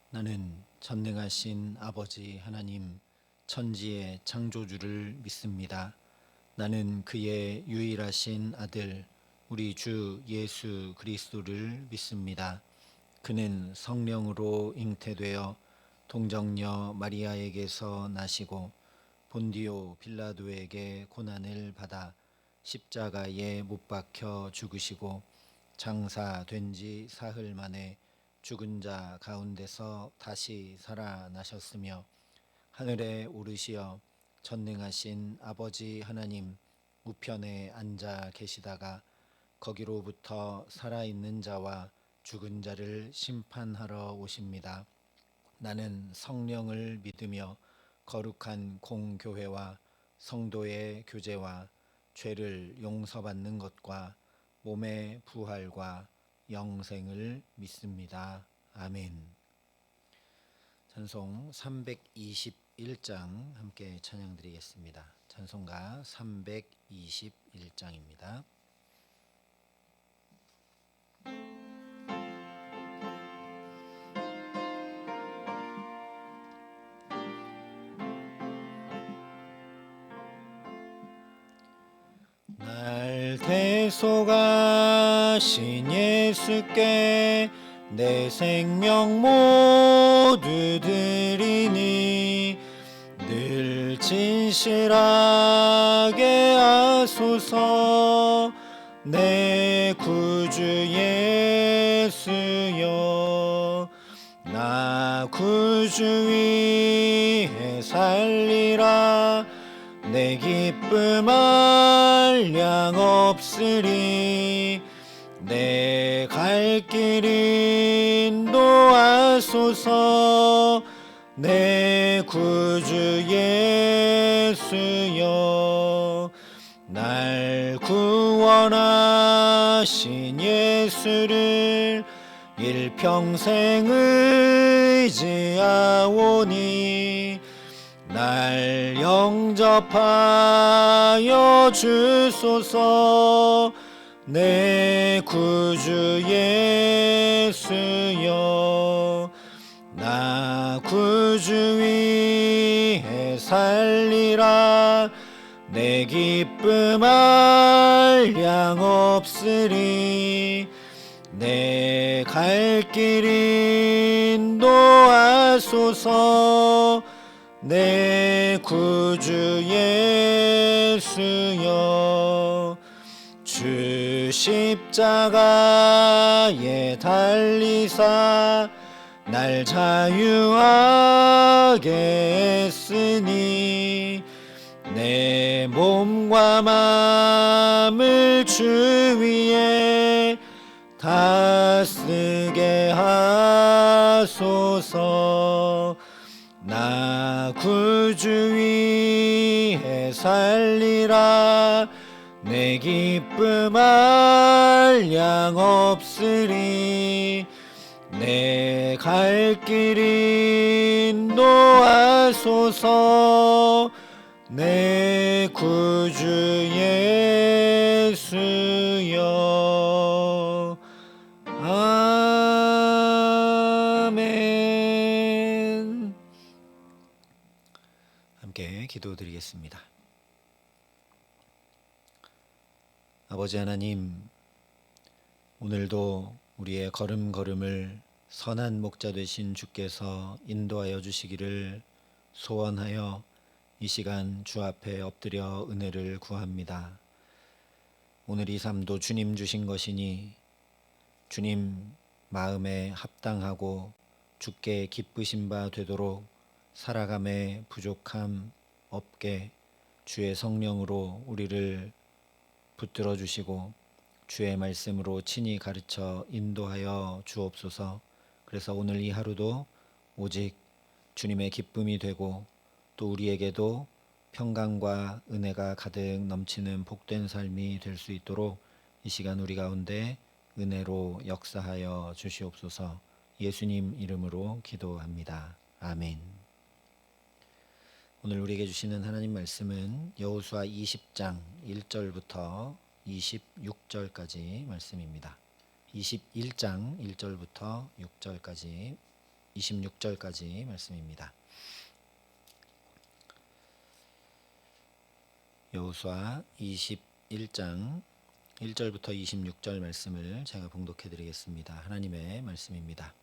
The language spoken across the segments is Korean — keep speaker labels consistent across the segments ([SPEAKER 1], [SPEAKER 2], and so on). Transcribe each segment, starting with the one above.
[SPEAKER 1] 나는 전능하신 아버지 하나님 천지의 창조주를 믿습니다. 나는 그의 유일하신 아들 우리 주 예수 그리스도를 믿습니다. 그는 성령으로 잉태되어 동정녀 마리아에게서 나시고 본디오 빌라도에게 고난을 받아 십자가에 못 박혀 죽으시고 장사된 지 사흘 만에 죽은 자 가운데서 다시 살아나셨으며 하늘에 오르시어 전능하신 아버지 하나님 우편에 앉아 계시다가 거기로부터 살아있는 자와 죽은 자를 심판하러 오십니다. 나는 성령을 믿으며 거룩한 공교회와 성도의 교제와 죄를 용서받는 것과 몸의 부활과 영생을 믿습니다. 아멘. 찬송 321장 함께 찬양드리겠습니다. 찬송가 321장입니다. 날 대속하신 예수께 내 생명 모두 드리니 늘 진실하게 하소서. 내 구주 예수여, 나 구주 위에 살리라. 내 기쁨 한량 없으리. 내 갈 길 인도하소서. 내 구주 예수여, 날 구원하신 예수를 일평생 의지하오니 날 영접하여 주소서. 내 구주 예수여, 나 구주 위에 살리라. 내 기쁨 한량 없으리. 내 갈 길 인도하소서. 내 구주 예수여, 주 십자가에 달리사 날 자유하게 했으니 내 몸과 마음을 주 위에 다 쓰게 하소서. 나 구주 위에 살리라. 내 기쁨 한량 없으리. 내 갈 길 인도하소서. 내 구주 예수여. 아멘. 함께 기도드리겠습니다. 아버지 하나님, 오늘도 우리의 걸음걸음을 선한 목자 되신 주께서 인도하여 주시기를 소원하여 이 시간 주 앞에 엎드려 은혜를 구합니다. 오늘 이 삶도 주님 주신 것이니 주님 마음에 합당하고 주께 기쁘신 바 되도록 살아감에 부족함 없게 주의 성령으로 우리를 붙들어 주시고 주의 말씀으로 친히 가르쳐 인도하여 주옵소서. 그래서 오늘 이 하루도 오직 주님의 기쁨이 되고 또 우리에게도 평강과 은혜가 가득 넘치는 복된 삶이 될 수 있도록 이 시간 우리 가운데 은혜로 역사하여 주시옵소서. 예수님 이름으로 기도합니다. 아멘. 오늘 우리에게 주시는 하나님 말씀은 여호수아 20장 1절부터 26절까지 말씀입니다. 21장 1절부터 6절까지 26절까지 말씀입니다. 여호수아 21장 1절부터 26절 말씀을 제가 봉독해 드리겠습니다. 하나님의 말씀입니다.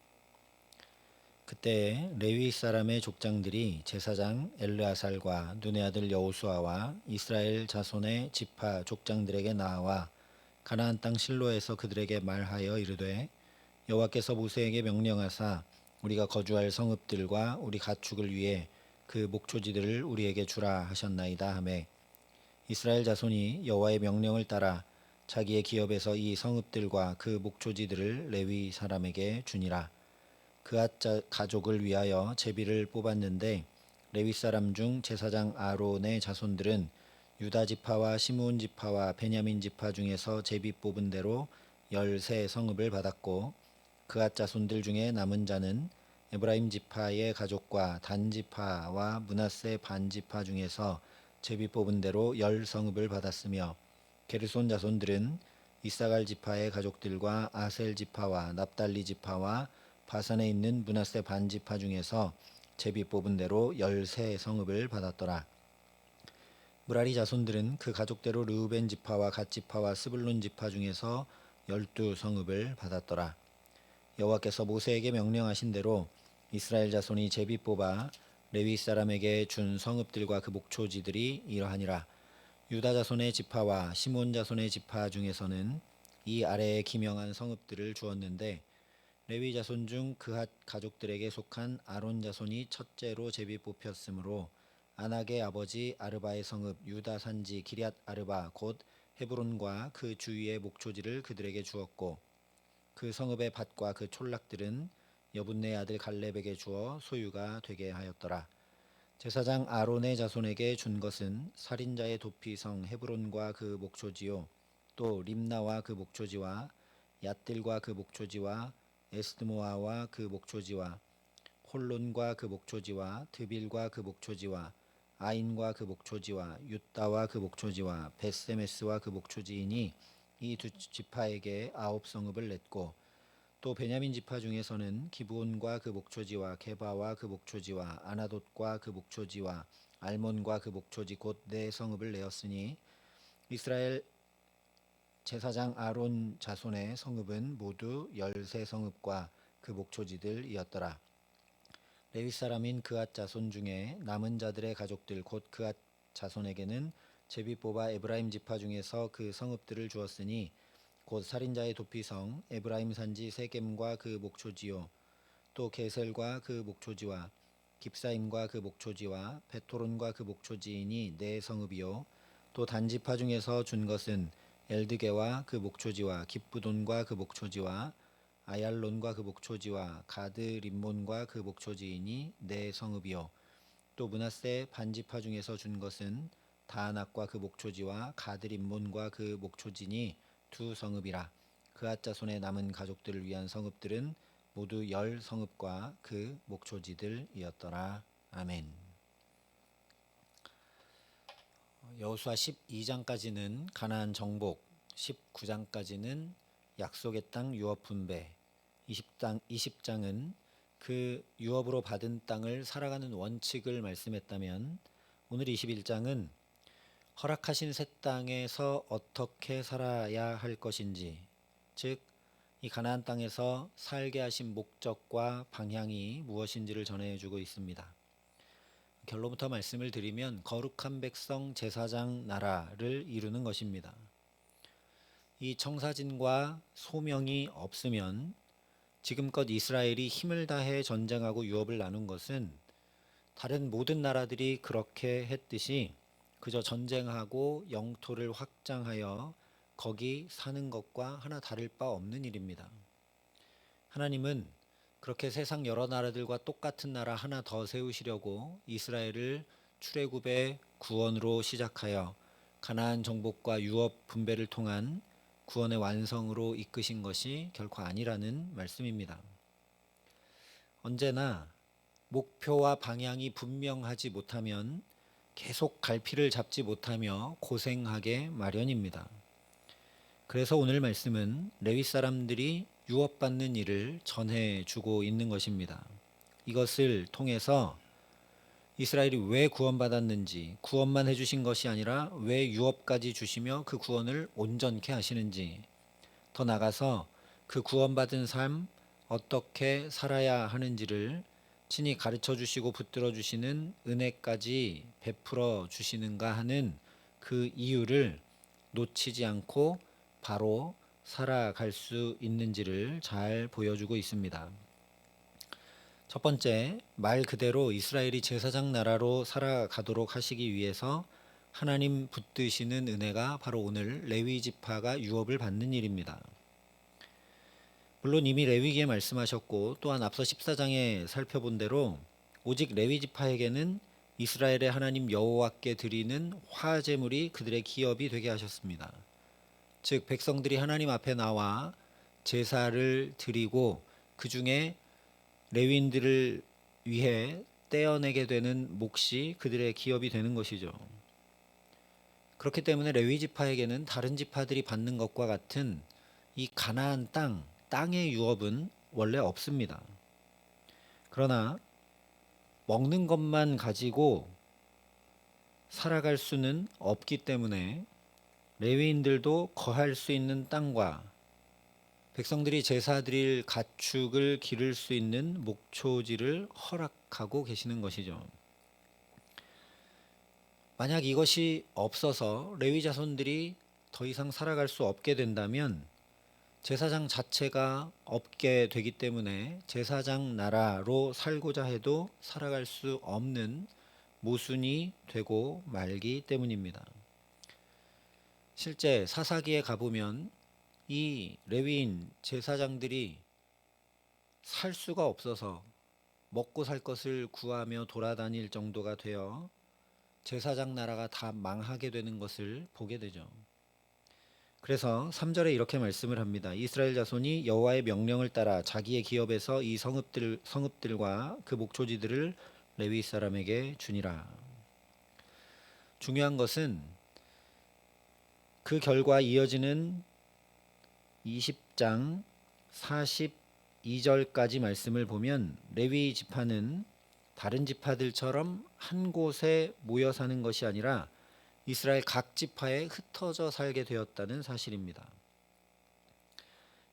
[SPEAKER 1] 그때 레위 사람의 족장들이 제사장 엘르아살과 눈의 아들 여호수아와 이스라엘 자손의 지파 족장들에게 나와 가나안 땅 실로에서 그들에게 말하여 이르되 여호와께서 모세에게 명령하사 우리가 거주할 성읍들과 우리 가축을 위해 그 목초지들을 우리에게 주라 하셨나이다 하매 이스라엘 자손이 여호와의 명령을 따라 자기의 기업에서 이 성읍들과 그 목초지들을 레위 사람에게 주니라. 그앗 가족을 위하여 제비를 뽑았는데 레위 사람 중 제사장 아론의 자손들은 유다 지파와 시므온 지파와 베냐민 지파 중에서 제비 뽑은 대로 13성읍을 받았고 그앗 자손들 중에 남은 자는 에브라임 지파의 가족과 단 지파와 므낫세 반 지파 중에서 제비 뽑은 대로 10성읍을 받았으며 게르손 자손들은 이사갈 지파의 가족들과 아셀 지파와 납달리 지파와 바산에 있는 므낫세 반 지파 중에서 제비 뽑은 대로 13성읍을 받았더라. 무라리 자손들은 그 가족대로 르우벤 지파와 갓 지파와 스불론 지파 중에서 12성읍을 받았더라. 여호와께서 모세에게 명령하신 대로 이스라엘 자손이 제비 뽑아 레위 사람에게 준 성읍들과 그 목초지들이 이러하니라. 유다 자손의 지파와 시몬 자손의 지파 중에서는 이 아래에 기명한 성읍들을 주었는데 레위 자손 중 그핫 가족들에게 속한 아론 자손이 첫째로 제비 뽑혔으므로 아낙의 아버지 아르바의 성읍 유다 산지 기럇 아르바 곧 헤브론과 그 주위의 목초지를 그들에게 주었고 그 성읍의 밭과 그 촌락들은 여분네 아들 갈렙에게 주어 소유가 되게 하였더라. 제사장 아론의 자손에게 준 것은 살인자의 도피성 헤브론과 그 목초지요 또 림나와 그 목초지와 얏들과 그 목초지와 에스드모아와 그 목초지와 홀론과 그 목초지와 드빌과 그 목초지와 아인과 그 목초지와 윳다와 그 목초지와 벳세메스와 그 목초지이니 이 두 지파에게 9성읍을 냈고 또 베냐민 지파 중에서는 기브온과 그 목초지와 게바와 그 목초지와 아나돗과 그 목초지와 알몬과 그 목초지 곧 4성읍을 내었으니 이스라엘 제사장 아론 자손의 성읍은 모두 13성읍과 그 목초지들이었더라. 레위 사람인 그앗 자손 중에 남은 자들의 가족들 곧 그앗 자손에게는 제비 뽑아 에브라임 지파 중에서 그 성읍들을 주었으니 곧 살인자의 도피성 에브라임 산지 세겜과 그 목초지요 또 게셀과 그 목초지와 깁사임과 그 목초지와 베토론과 그 목초지이니 4성읍이요 또 단지파 중에서 준 것은 엘드게와 그 목초지와 깁부돈과 그 목초지와 아얄론과 그 목초지와 가드 림몬과 그 목초지이니 4성읍이요 또 므낫세 반지파 중에서 준 것은 다아낙과 그 목초지와 가드 림몬과 그 목초지니 2성읍이라. 그앗 자손의 남은 가족들을 위한 성읍들은 모두 10성읍과 그 목초지들이었더라. 아멘. 여호수아 12장까지는 가나안 정복, 19장까지는 약속의 땅 유업 분배, 20장은 그 유업으로 받은 땅을 살아가는 원칙을 말씀했다면 오늘 21장은 허락하신 새 땅에서 어떻게 살아야 할 것인지, 즉 이 가나안 땅에서 살게 하신 목적과 방향이 무엇인지를 전해주고 있습니다. 결론부터 말씀을 드리면 거룩한 백성 제사장 나라를 이루는 것입니다. 이 청사진과 소명이 없으면 지금껏 이스라엘이 힘을 다해 전쟁하고 유업을 나눈 것은 다른 모든 나라들이 그렇게 했듯이 그저 전쟁하고 영토를 확장하여 거기 사는 것과 하나 다를 바 없는 일입니다. 하나님은 그렇게 세상 여러 나라들과 똑같은 나라 하나 더 세우시려고 이스라엘을 출애굽의 구원으로 시작하여 가나안 정복과 유업 분배를 통한 구원의 완성으로 이끄신 것이 결코 아니라는 말씀입니다. 언제나 목표와 방향이 분명하지 못하면 계속 갈피를 잡지 못하며 고생하게 마련입니다. 그래서 오늘 말씀은 레위 사람들이 유업받는 일을 전해주고 있는 것입니다. 이것을 통해서 이스라엘이 왜 구원받았는지, 구원만 해주신 것이 아니라 왜 유업까지 주시며 그 구원을 온전케 하시는지, 더 나아가서 그 구원받은 삶 어떻게 살아야 하는지를 친히 가르쳐 주시고 붙들어 주시는 은혜까지 베풀어 주시는가 하는 그 이유를 놓치지 않고 바로 살아갈 수 있는지를 잘 보여주고 있습니다. 첫 번째, 말 그대로 이스라엘이 제사장 나라로 살아가도록 하시기 위해서 하나님 붙드시는 은혜가 바로 오늘 레위 지파가 유업을 받는 일입니다. 물론 이미 레위기에 말씀하셨고 또한 앞서 14장에 살펴본 대로 오직 레위 지파에게는 이스라엘의 하나님 여호와께 드리는 화제물이 그들의 기업이 되게 하셨습니다. 즉 백성들이 하나님 앞에 나와 제사를 드리고 그 중에 레위인들을 위해 떼어내게 되는 몫이 그들의 기업이 되는 것이죠. 그렇기 때문에 레위 지파에게는 다른 지파들이 받는 것과 같은 이 가나안 땅의 유업은 원래 없습니다. 그러나 먹는 것만 가지고 살아갈 수는 없기 때문에 레위인들도 거할 수 있는 땅과 백성들이 제사 드릴 가축을 기를 수 있는 목초지를 허락하고 계시는 것이죠. 만약 이것이 없어서 레위 자손들이 더 이상 살아갈 수 없게 된다면 제사장 자체가 없게 되기 때문에 제사장 나라로 살고자 해도 살아갈 수 없는 모순이 되고 말기 때문입니다. 실제 사사기에 가보면 이 레위인 제사장들이 살 수가 없어서 먹고 살 것을 구하며 돌아다닐 정도가 되어 제사장 나라가 다 망하게 되는 것을 보게 되죠. 그래서 3절에 이렇게 말씀을 합니다. 이스라엘 자손이 여호와의 명령을 따라 자기의 기업에서 이 성읍들과 그 목초지들을 레위 사람에게 주니라. 중요한 것은 그 결과 이어지는 20장 42절까지 말씀을 보면 레위 지파는 다른 지파들처럼 한 곳에 모여 사는 것이 아니라 이스라엘 각 지파에 흩어져 살게 되었다는 사실입니다.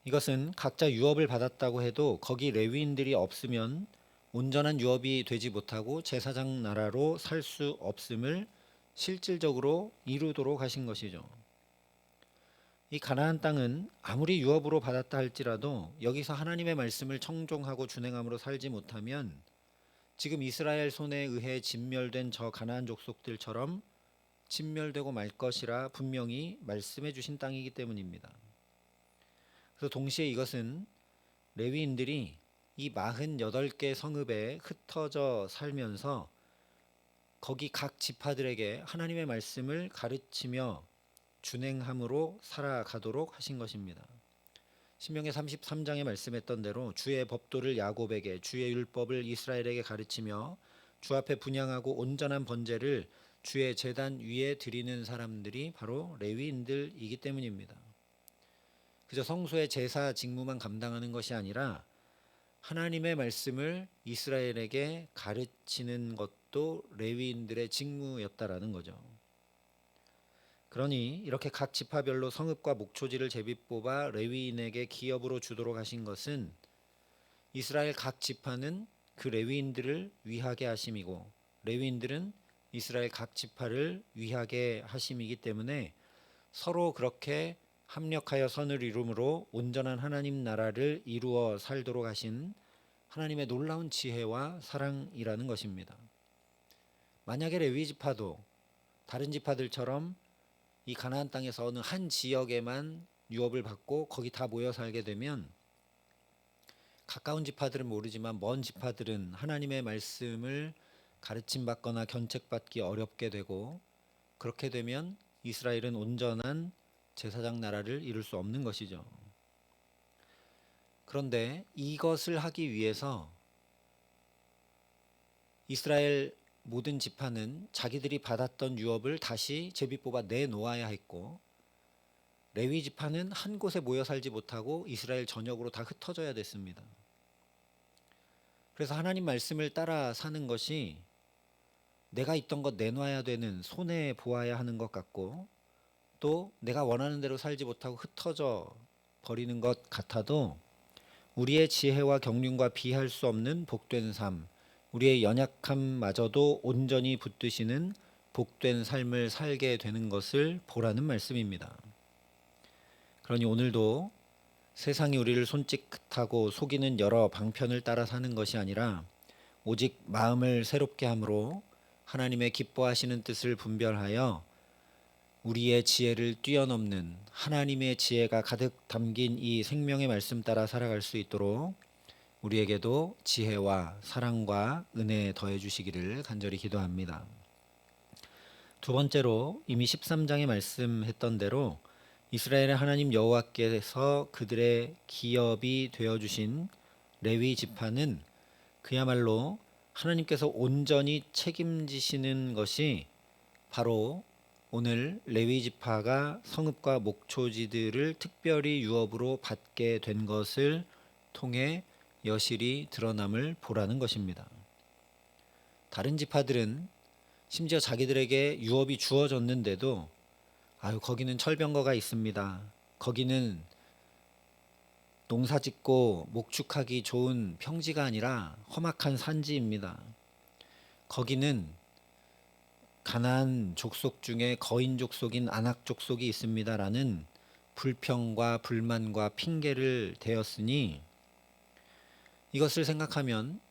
[SPEAKER 1] 이것은 각자 유업을 받았다고 해도 거기 레위인들이 없으면 온전한 유업이 되지 못하고 제사장 나라로 살 수 없음을 실질적으로 이루도록 하신 것이죠. 이 가나안 땅은 아무리 유업으로 받았다 할지라도 여기서 하나님의 말씀을 청종하고 준행함으로 살지 못하면 지금 이스라엘 손에 의해 진멸된 저 가나안 족속들처럼 진멸되고 말 것이라 분명히 말씀해 주신 땅이기 때문입니다. 그래서 동시에 이것은 레위인들이 이 48개 성읍에 흩어져 살면서 거기 각 지파들에게 하나님의 말씀을 가르치며 준행함으로 살아가도록 하신 것입니다. 신명기 33장에 말씀했던 대로 주의 법도를 야곱에게 주의 율법을 이스라엘에게 가르치며 주 앞에 분향하고 온전한 번제를 주의 제단 위에 드리는 사람들이 바로 레위인들이기 때문입니다. 그저 성소의 제사 직무만 감당하는 것이 아니라 하나님의 말씀을 이스라엘에게 가르치는 것도 레위인들의 직무였다라는 거죠. 그러니 이렇게 각 지파별로 성읍과 목초지를 제비 뽑아 레위인에게 기업으로 주도록 하신 것은 이스라엘 각 지파는 그 레위인들을 위하게 하심이고 레위인들은 이스라엘 각 지파를 위하게 하심이기 때문에 서로 그렇게 합력하여 선을 이룸으로 온전한 하나님 나라를 이루어 살도록 하신 하나님의 놀라운 지혜와 사랑이라는 것입니다. 만약에 레위 지파도 다른 지파들처럼 이 가나안 땅에서 어느 한 지역에만 유업을 받고 거기 다 모여 살게 되면 가까운 지파들은 모르지만 먼 지파들은 하나님의 말씀을 가르침 받거나 견책받기 어렵게 되고 그렇게 되면 이스라엘은 온전한 제사장 나라를 이룰 수 없는 것이죠. 그런데 이것을 하기 위해서 이스라엘 모든 지파는 자기들이 받았던 유업을 다시 제비 뽑아 내놓아야 했고 레위 지파는 한 곳에 모여 살지 못하고 이스라엘 전역으로 다 흩어져야 됐습니다. 그래서 하나님 말씀을 따라 사는 것이 내가 있던 것 내놔야 되는, 손해 보아야 하는 것 같고, 또 내가 원하는 대로 살지 못하고 흩어져 버리는 것 같아도 우리의 지혜와 경륜과 비할 수 없는 복된 삶, 우리의 연약함마저도 온전히 붙드시는 복된 삶을 살게 되는 것을 보라는 말씀입니다. 그러니 오늘도 세상이 우리를 손짓하고 속이는 여러 방편을 따라 사는 것이 아니라 오직 마음을 새롭게 함으로 하나님의 기뻐하시는 뜻을 분별하여 우리의 지혜를 뛰어넘는 하나님의 지혜가 가득 담긴 이 생명의 말씀 따라 살아갈 수 있도록 우리에게도 지혜와 사랑과 은혜 더해 주시기를 간절히 기도합니다. 두 번째로 이미 13장에 말씀했던 대로 이스라엘의 하나님 여호와께서 그들의 기업이 되어 주신 레위 지파는 그야말로 하나님께서 온전히 책임지시는 것이 바로 오늘 레위 지파가 성읍과 목초지들을 특별히 유업으로 받게 된 것을 통해 여실히 드러남을 보라는 것입니다. 다른 지파들은 심지어 자기들에게 유업이 주어졌는데도 거기는 철병거가 있습니다. 거기는 농사짓고 목축하기 좋은 평지가 아니라 험악한 산지입니다. 거기는 가나안 족속 중에 거인 족속인 아낙 족속이 있습니다라는 불평과 불만과 핑계를 대었으니 이것을 생각하면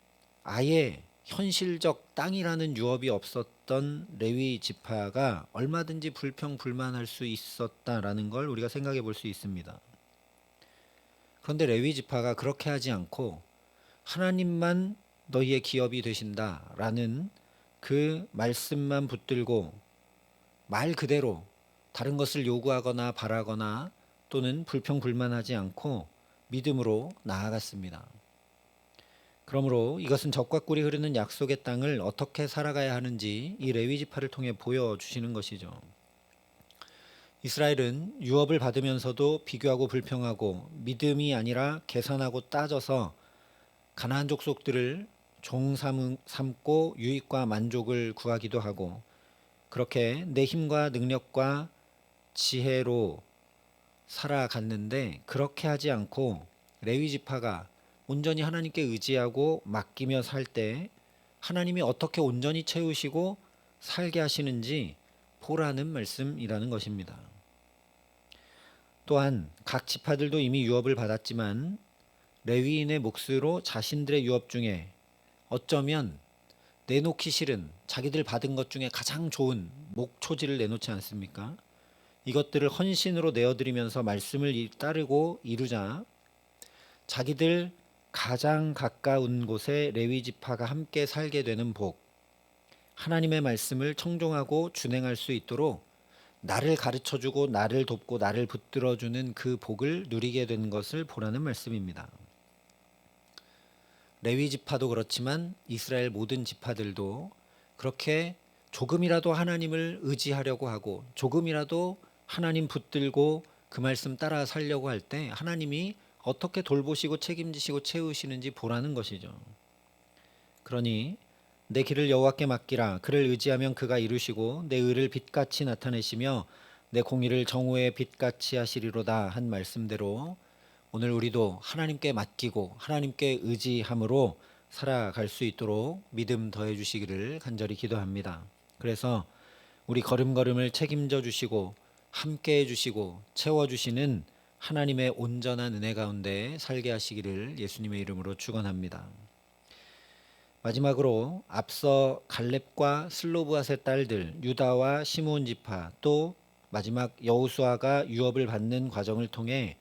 [SPEAKER 1] 아예 현실적 땅이라는 유업이 없었던 레위 지파가 얼마든지 불평 불만할 수 있었다라는 걸 우리가 생각해 볼 수 있습니다. 그런데 레위 지파가 그렇게 하지 않고 하나님만 너희의 기업이 되신다라는 그 말씀만 붙들고 말 그대로 다른 것을 요구하거나 바라거나 또는 불평불만하지 않고 믿음으로 나아갔습니다. 그러므로 이것은 적과 꿀이 흐르는 약속의 땅을 어떻게 살아가야 하는지 이 레위 지파를 통해 보여주시는 것이죠. 이스라엘은 유업을 받으면서도 비교하고 불평하고 믿음이 아니라 계산하고 따져서 가나안 족속들을 종 삼고 유익과 만족을 구하기도 하고 그렇게 내 힘과 능력과 지혜로 살아갔는데 그렇게 하지 않고 레위 지파가 온전히 하나님께 의지하고 맡기며 살 때 하나님이 어떻게 온전히 채우시고 살게 하시는지 보라는 말씀이라는 것입니다. 또한 각 지파들도 이미 유업을 받았지만 레위인의 몫으로 자신들의 유업 중에 어쩌면 내놓기 싫은 자기들 받은 것 중에 가장 좋은 목초지를 내놓지 않습니까? 이것들을 헌신으로 내어드리면서 말씀을 따르고 이루자 자기들 가장 가까운 곳에 레위 지파가 함께 살게 되는 복, 하나님의 말씀을 청종하고 준행할 수 있도록 나를 가르쳐주고 나를 돕고 나를 붙들어주는 그 복을 누리게 된 것을 보라는 말씀입니다. 레위 지파도 그렇지만 이스라엘 모든 지파들도 그렇게 조금이라도 하나님을 의지하려고 하고 조금이라도 하나님 붙들고 그 말씀 따라 살려고 할 때 하나님이 어떻게 돌보시고 책임지시고 채우시는지 보라는 것이죠. 그러니 내 길을 여호와께 맡기라. 그를 의지하면 그가 이루시고 내 의를 빛같이 나타내시며 내 공의를 정오의 빛같이 하시리로다 한 말씀대로 오늘 우리도 하나님께 맡기고 하나님께 의지함으로 살아갈 수 있도록 믿음 더해 주시기를 간절히 기도합니다. 그래서 우리 걸음걸음을 책임져 주시고 함께 해 주시고 채워 주시는 하나님의 온전한 은혜 가운데 살게 하시기를 예수님의 이름으로 축원합니다. 마지막으로 앞서 갈렙과 슬로브앗의 딸들 유다와 시므온 지파 또 마지막 여호수아가 유업을 받는 과정을 통해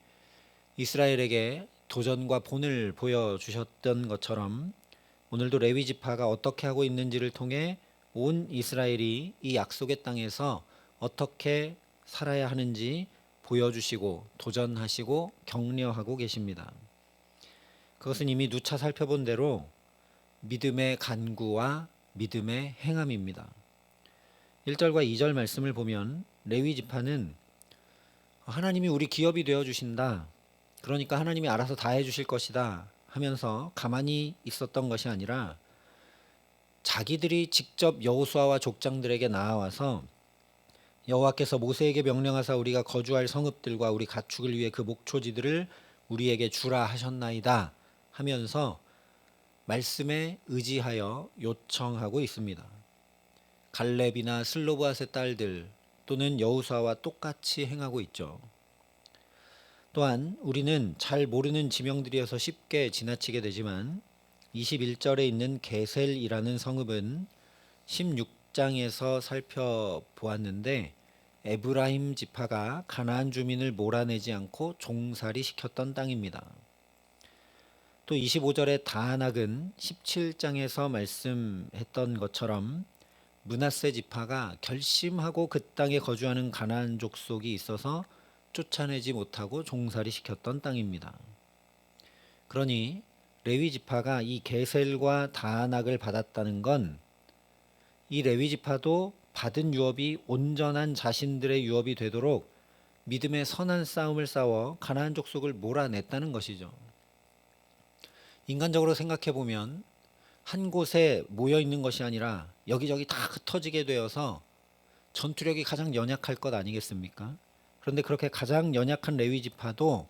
[SPEAKER 1] 이스라엘에게 도전과 본을 보여주셨던 것처럼 오늘도 레위 지파가 어떻게 하고 있는지를 통해 온 이스라엘이 이 약속의 땅에서 어떻게 살아야 하는지 보여주시고 도전하시고 격려하고 계십니다. 그것은 이미 누차 살펴본 대로 믿음의 간구와 믿음의 행함입니다. 1절과 2절 말씀을 보면 레위 지파는 하나님이 우리 기업이 되어 주신다. 그러니까 하나님이 알아서 다 해주실 것이다 하면서 가만히 있었던 것이 아니라 자기들이 직접 여호수아와 족장들에게 나아와서 여호와께서 모세에게 명령하사 우리가 거주할 성읍들과 우리 가축을 위해 그 목초지들을 우리에게 주라 하셨나이다 하면서 말씀에 의지하여 요청하고 있습니다. 갈렙이나 슬로브앗의 딸들 또는 여호수아와 똑같이 행하고 있죠. 또한 우리는 잘 모르는 지명들이어서 쉽게 지나치게 되지만 21절에 있는 게셀이라는 성읍은 16장에서 살펴보았는데 에브라임 지파가 가나안 주민을 몰아내지 않고 종살이 시켰던 땅입니다. 또 25절의 다낙은 17장에서 말씀했던 것처럼 므낫세 지파가 결심하고 그 땅에 거주하는 가나안 족속이 있어서 쫓아내지 못하고 종살이 시켰던 땅입니다. 그러니 레위 지파가 이 게셀과 다낙을 받았다는 건 이 레위 지파도 받은 유업이 온전한 자신들의 유업이 되도록 믿음의 선한 싸움을 싸워 가나안 족속을 몰아냈다는 것이죠. 인간적으로 생각해 보면 한 곳에 모여 있는 것이 아니라 여기저기 다 흩어지게 되어서 전투력이 가장 연약할 것 아니겠습니까? 그런데 그렇게 가장 연약한 레위 지파도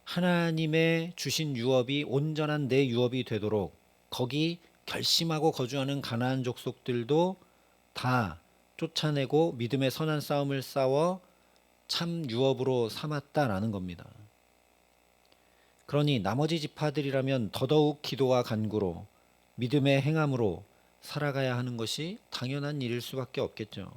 [SPEAKER 1] 하나님의 주신 유업이 온전한 내 유업이 되도록 거기 결심하고 거주하는 가나안 족속들도 다 쫓아내고 믿음의 선한 싸움을 싸워 참 유업으로 삼았다라는 겁니다. 그러니 나머지 지파들이라면 더더욱 기도와 간구로 믿음의 행함으로 살아가야 하는 것이 당연한 일일 수밖에 없겠죠.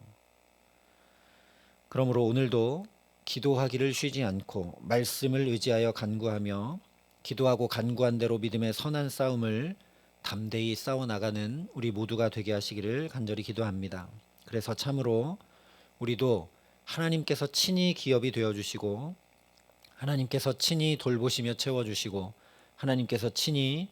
[SPEAKER 1] 그러므로 오늘도 기도하기를 쉬지 않고 말씀을 의지하여 간구하며 기도하고 간구한 대로 믿음의 선한 싸움을 담대히 싸워나가는 우리 모두가 되게 하시기를 간절히 기도합니다. 그래서 참으로 우리도 하나님께서 친히 기업이 되어주시고 하나님께서 친히 돌보시며 채워주시고 하나님께서 친히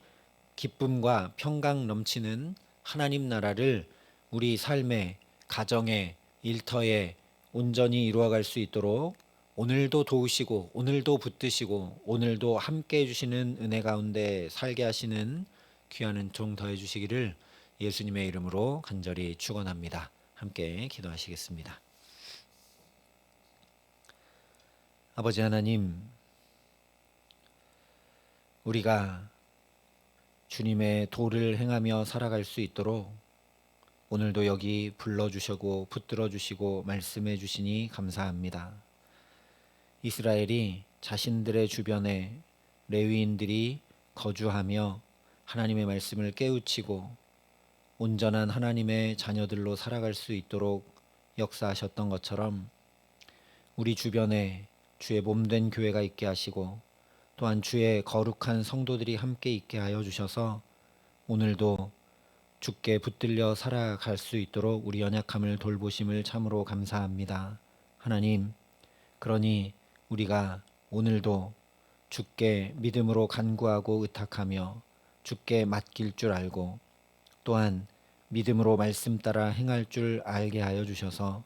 [SPEAKER 1] 기쁨과 평강 넘치는 하나님 나라를 우리 삶의 가정에 일터에 온전히 이루어갈 수 있도록 오늘도 도우시고 오늘도 붙드시고 오늘도 함께 해주시는 은혜 가운데 살게 하시는 귀한 은총 더해 주시기를 예수님의 이름으로 간절히 축원합니다. 함께 기도하시겠습니다. 아버지 하나님, 우리가 주님의 도를 행하며 살아갈 수 있도록 오늘도 여기 불러주시고 붙들어 주시고 말씀해 주시니 감사합니다. 이스라엘이 자신들의 주변에 레위인들이 거주하며 하나님의 말씀을 깨우치고 온전한 하나님의 자녀들로 살아갈 수 있도록 역사하셨던 것처럼 우리 주변에 주의 몸된 교회가 있게 하시고 또한 주의 거룩한 성도들이 함께 있게 하여 주셔서 오늘도 주께 붙들려 살아갈 수 있도록 우리 연약함을 돌보심을 참으로 감사합니다. 하나님, 그러니 우리가 오늘도 주께 믿음으로 간구하고 의탁하며 주께 맡길 줄 알고 또한 믿음으로 말씀 따라 행할 줄 알게 하여 주셔서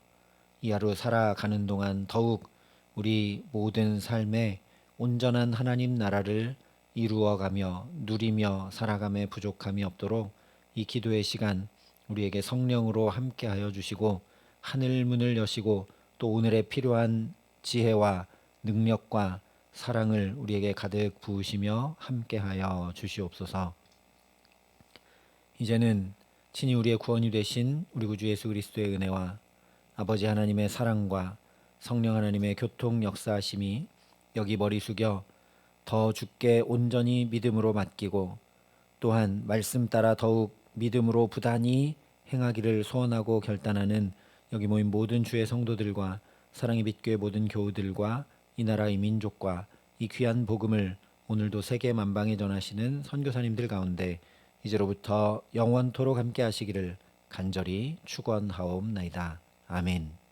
[SPEAKER 1] 이 하루 살아가는 동안 더욱 우리 모든 삶에 온전한 하나님 나라를 이루어가며 누리며 살아감에 부족함이 없도록 이 기도의 시간 우리에게 성령으로 함께 하여 주시고 하늘 문을 여시고 또 오늘에 필요한 지혜와 능력과 사랑을 우리에게 가득 부으시며 함께하여 주시옵소서. 이제는 친히 우리의 구원이 되신 우리 구주 예수 그리스도의 은혜와 아버지 하나님의 사랑과 성령 하나님의 교통 역사하심이 여기 머리 숙여 더 주께 온전히 믿음으로 맡기고 또한 말씀 따라 더욱 믿음으로 부단히 행하기를 소원하고 결단하는 여기 모인 모든 주의 성도들과 사랑의 빛교회 모든 교우들과 이 나라 이 민족과 이 귀한 복음을 오늘도 세계 만방에 전하시는 선교사님들 가운데 이제로부터 영원토록 함께 하시기를 간절히 축원하옵나이다. 아멘.